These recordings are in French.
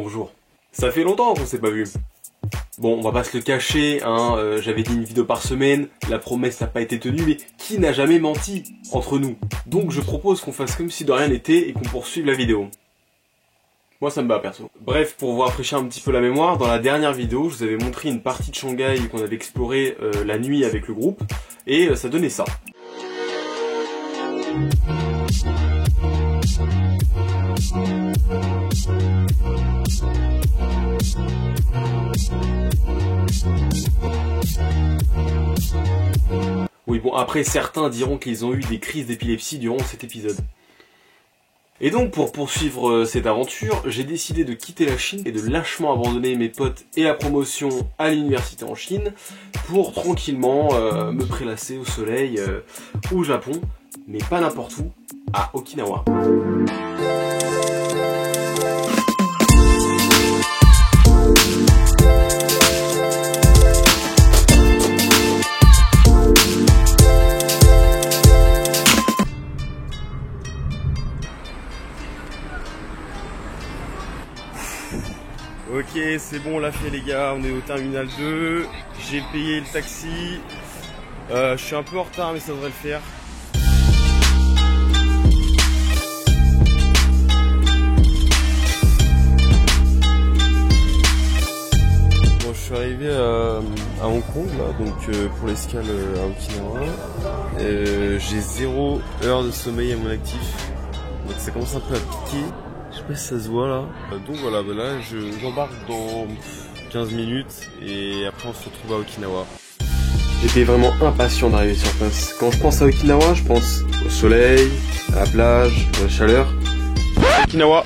Bonjour. Ça fait longtemps qu'on s'est pas vu. Bon, on va pas se le cacher, hein, j'avais dit une vidéo par semaine, la promesse n'a pas été tenue, mais qui n'a jamais menti entre nous? Donc je propose qu'on fasse comme si de rien n'était et qu'on poursuive la vidéo. Moi ça me bat perso. Bref, pour vous rafraîchir un petit peu la mémoire, dans la dernière vidéo, je vous avais montré une partie de Shanghai qu'on avait exploré la nuit avec le groupe, et ça donnait ça. Oui bon, après certains diront qu'ils ont eu des crises d'épilepsie durant cet épisode. Et donc pour poursuivre cette aventure, j'ai décidé de quitter la Chine et de lâchement abandonner mes potes et la promotion à l'université en Chine pour tranquillement me prélasser au soleil au Japon, mais pas n'importe où, à Okinawa. Ok, c'est bon, on l'a fait les gars, on est au terminal 2, j'ai payé le taxi, je suis un peu en retard mais ça devrait le faire. Bon, je suis arrivé à Hong Kong là, donc pour l'escale à Okinawa, j'ai 0 heure de sommeil à mon actif, donc ça commence un peu à piquer. Je sais pas si ça se voit là. Donc voilà, bah là j'embarque dans 15 minutes et après on se retrouve à Okinawa. J'étais vraiment impatient d'arriver sur place. Quand je pense à Okinawa, je pense au soleil, à la plage, à la chaleur. Okinawa,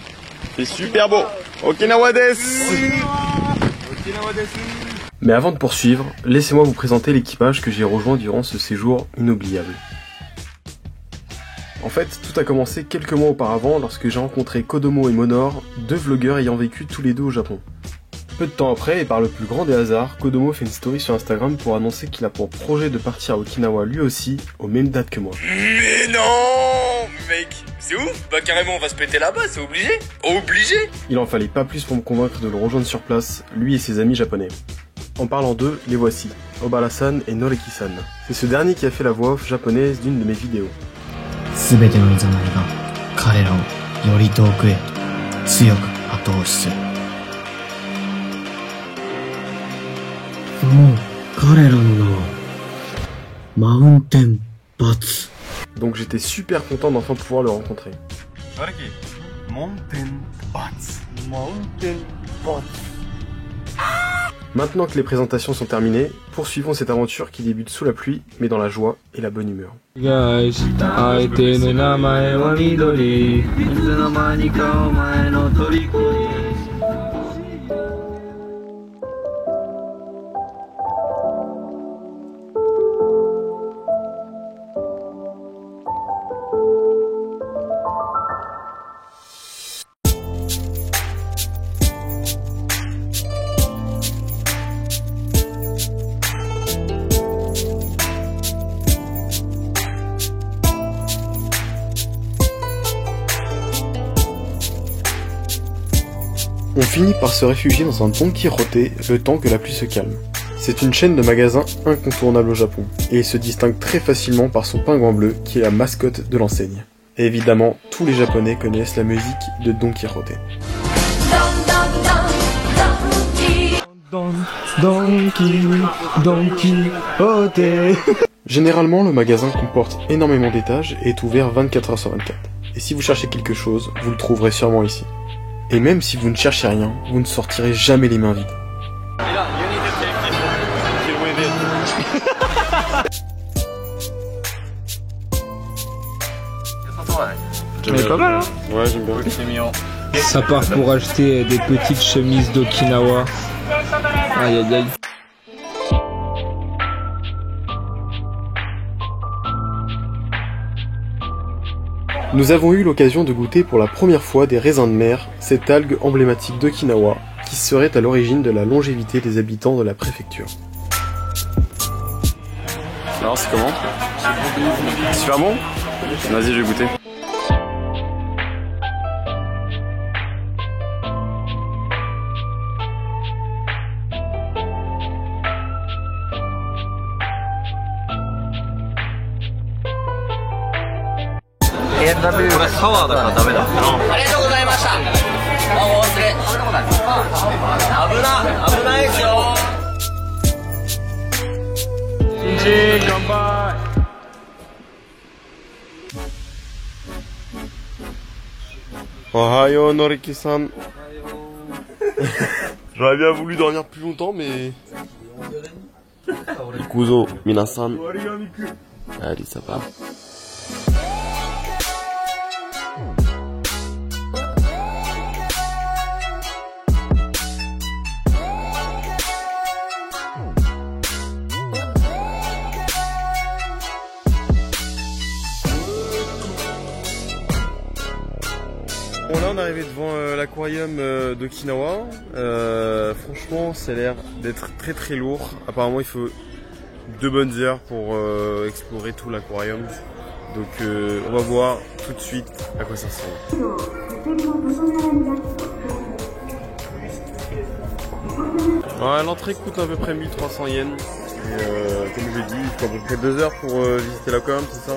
c'est super beau. Okinawa desu. Okinawa desu. Mais avant de poursuivre, laissez-moi vous présenter l'équipage que j'ai rejoint durant ce séjour inoubliable. En fait, tout a commencé quelques mois auparavant lorsque j'ai rencontré Kodomo et Monor, deux vlogueurs ayant vécu tous les deux au Japon. Peu de temps après, et par le plus grand des hasards, Kodomo fait une story sur Instagram pour annoncer qu'il a pour projet de partir à Okinawa lui aussi, aux mêmes dates que moi. Mais non, mec, c'est ouf, bah carrément on va se péter là-bas, c'est obligé. Obligé. Il en fallait pas plus pour me convaincre de le rejoindre sur place, lui et ses amis japonais. En parlant d'eux, les voici, Obara-san et Noreki-san. C'est ce dernier qui a fait la voix off japonaise d'une de mes vidéos. すべてのいざないが彼らをより遠くへ強く後押しする。そう彼らの名はマウンテンバツ。 Donc j'étais super content d'enfin pouvoir le rencontrer. Maintenant que les présentations sont terminées, poursuivons cette aventure qui débute sous la pluie, mais dans la joie et la bonne humeur. On finit par se réfugier dans un Don Quijote le temps que la pluie se calme. C'est une chaîne de magasins incontournable au Japon, et il se distingue très facilement par son pingouin bleu qui est la mascotte de l'enseigne. Et évidemment, tous les Japonais connaissent la musique de Don Quijote. Don Quijote. Généralement, le magasin comporte énormément d'étages et est ouvert 24 h sur 24. Et si vous cherchez quelque chose, vous le trouverez sûrement ici. Et même si vous ne cherchez rien, vous ne sortirez jamais les mains vides. J'aime pas mal, hein. Ouais, j'aime bien. Ça part pour acheter des petites chemises d'Okinawa. Aïe aïe aïe. Nous avons eu l'occasion de goûter pour la première fois des raisins de mer, cette algue emblématique d'Okinawa, qui serait à l'origine de la longévité des habitants de la préfecture. Alors c'est comment? Super bon? Vas-y, je vais goûter. れサワーだからダメだ。ありがとうございました。お忘れ。危ないですよ。乾杯。Ohayo Noriki-san. J'aurais bien voulu dormir plus longtemps, mais... Ikuzo, minasan. Allez, ça va. Bon là on est arrivé devant l'aquarium d'Okinawa. Franchement ça a l'air d'être très très lourd. Apparemment il faut 2 bonnes heures pour explorer tout l'aquarium. Donc on va voir tout de suite à quoi ça ressemble. Ouais, l'entrée coûte à peu près 1300 yens. Et comme je l'ai dit, il faut à peu près 2 heures pour visiter l'aquarium, c'est ça?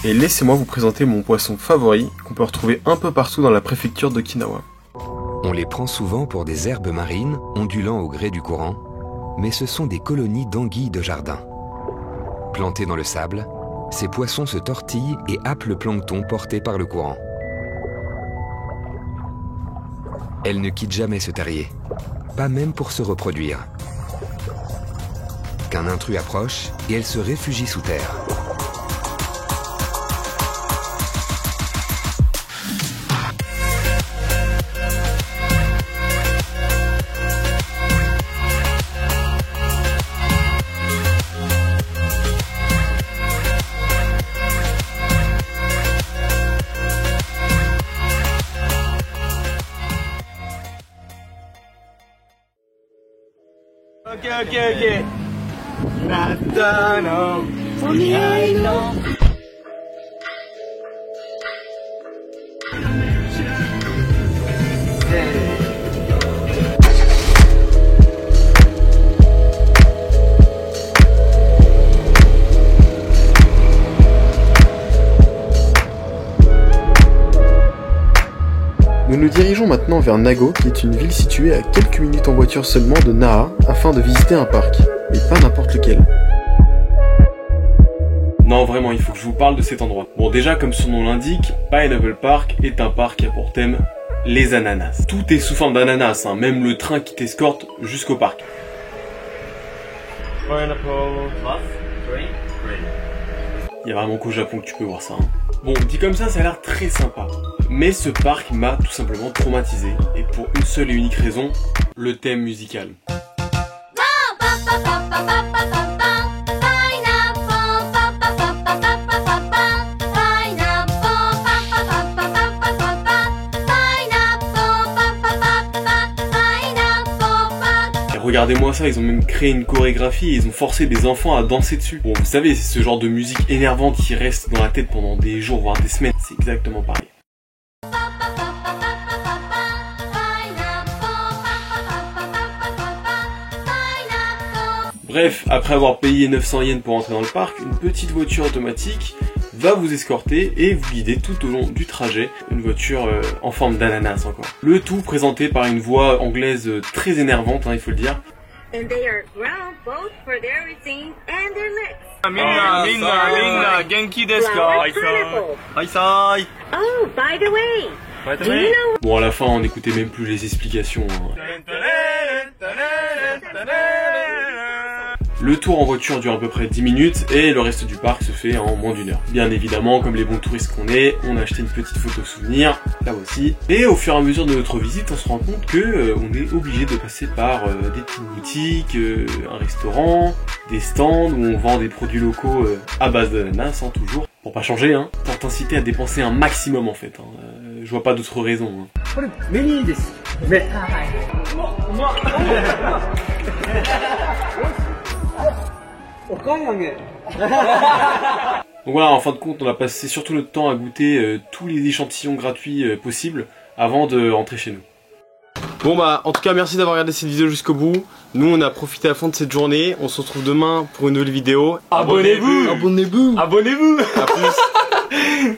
Et laissez-moi vous présenter mon poisson favori, qu'on peut retrouver un peu partout dans la préfecture d'Okinawa. On les prend souvent pour des herbes marines, ondulant au gré du courant, mais ce sont des colonies d'anguilles de jardin. Plantés dans le sable, ces poissons se tortillent et happent le plancton porté par le courant. Elles ne quittent jamais ce terrier, pas même pour se reproduire. Qu'un intrus approche et elles se réfugient sous terre. Ok. Nata no Oniai no. Nous nous dirigeons maintenant vers Nago, qui est une ville située à quelques minutes en voiture seulement de Naha, afin de visiter un parc, mais pas n'importe lequel. Non vraiment, il faut que je vous parle de cet endroit. Bon déjà, comme son nom l'indique, Pineapple Park est un parc qui a pour thème les ananas. Tout est sous forme d'ananas, hein, même le train qui t'escorte jusqu'au parc. Pineapple. Il y a vraiment qu'au Japon que tu peux voir ça. Hein. Bon, dit comme ça a l'air très sympa. Mais ce parc m'a tout simplement traumatisé. Et pour une seule et unique raison, le thème musical. Regardez-moi ça, ils ont même créé une chorégraphie et ils ont forcé des enfants à danser dessus. Bon, vous savez, c'est ce genre de musique énervante qui reste dans la tête pendant des jours, voire des semaines. C'est exactement pareil. Bref, après avoir payé 900 yens pour entrer dans le parc, une petite voiture automatique va vous escorter et vous guider tout au long du trajet. Une voiture en forme d'ananas encore. Le tout présenté par une voix anglaise très énervante, hein, il faut le dire. And they are ground both for their routine and their lips. Minna, genki desu ka? Aisai. Oh, by the way, do you know... Bon, à la fin, on n'écoutait même plus les explications. Hein. Le tour en voiture dure à peu près 10 minutes et le reste du parc se fait en moins d'1 heure. Bien évidemment, comme les bons touristes qu'on est, on a acheté une petite photo souvenir, là aussi. Et au fur et à mesure de notre visite, on se rend compte que on est obligé de passer par des petites boutiques, un restaurant, des stands où on vend des produits locaux à base d'ananas, toujours. Pour pas changer, pour t'inciter à dépenser un maximum en fait. Je vois pas d'autre raison. Donc voilà, en fin de compte, on a passé surtout notre temps à goûter tous les échantillons gratuits possibles avant de rentrer chez nous. Bon bah, en tout cas, merci d'avoir regardé cette vidéo jusqu'au bout. Nous, on a profité à fond de cette journée. On se retrouve demain pour une nouvelle vidéo. Abonnez-vous. Abonnez-vous. Abonnez-vous. À plus.